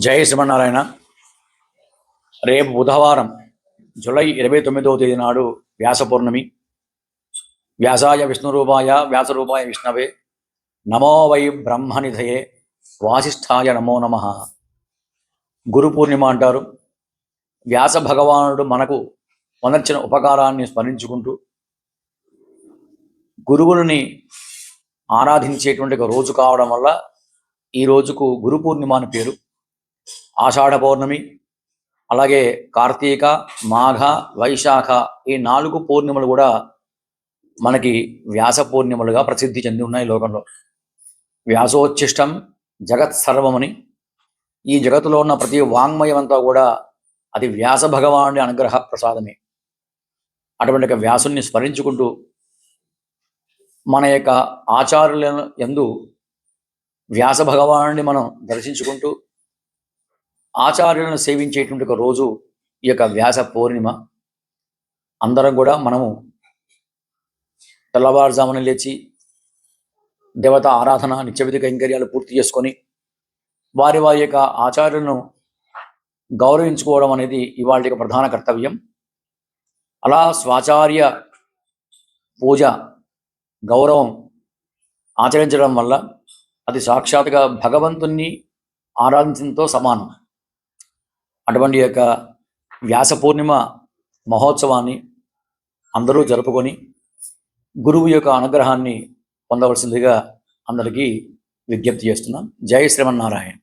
జై శ్రీమన్నారాయణ. రేపు బుధవారం జూలై 29వ తేదీ నాడు వ్యాస పౌర్ణమి. వ్యాసాయ విష్ణురూపాయ వ్యాసరూపాయ విష్ణవే నమో వై బ్రహ్మనిధయే వాసిష్ఠాయ నమో నమ. గురు పూర్ణిమ అంటారు. వ్యాస భగవానుడు మనకు పొందర్చిన ఉపకారాన్ని స్మరించుకుంటూ గురువులని ఆరాధించేటువంటి ఒక రోజు కావడం వల్ల ఈ రోజుకు గురు పూర్ణిమ అని పేరు. ఆషాఢ పౌర్ణమి, అలాగే కార్తీక, మాఘ, వైశాఖ ఈ 4 పూర్ణిమలు కూడా మనకి వ్యాస పూర్ణిమలుగా ప్రసిద్ధి చెంది ఉన్నాయి లోకంలో. వ్యాసోచ్ఛిష్టం జగత్ సర్వమని, ఈ జగత్తులో ఉన్న ప్రతి వాంగ్మయం అంతా కూడా అది వ్యాస భగవానుడి అనుగ్రహ ప్రసాదమే. అటువంటి వ్యాసుని స్మరించుకుంటూ మన యొక్క ఆచార్యుల యందు వ్యాస భగవానుడిని మనం దర్శించుకుంటూ ఆచార్యులను సేవించేటువంటి ఒక రోజు ఈ యొక్క వ్యాస పౌర్ణిమ. అందరం కూడా మనము తెల్లవారుజామున లేచి దేవత ఆరాధన, నిత్యవిధి కైంకర్యాలు పూర్తి చేసుకొని వారి యొక్క ఆచార్యులను గౌరవించుకోవడం అనేది ఇవాళ ప్రధాన కర్తవ్యం. అలా స్వాచార్య పూజ, గౌరవం ఆచరించడం వల్ల అది సాక్షాత్గా భగవంతుణ్ణి ఆరాధించడంతో సమానం. అటువంటి యొక్క వ్యాస పూర్ణిమ మహోత్సవాన్ని అందరూ జరుపుకొని గురువు యొక్క అనుగ్రహాన్ని పొందవలసిందిగా అందరికీ విజ్ఞప్తి చేస్తున్నాం. జై శ్రీమన్నారాయణ.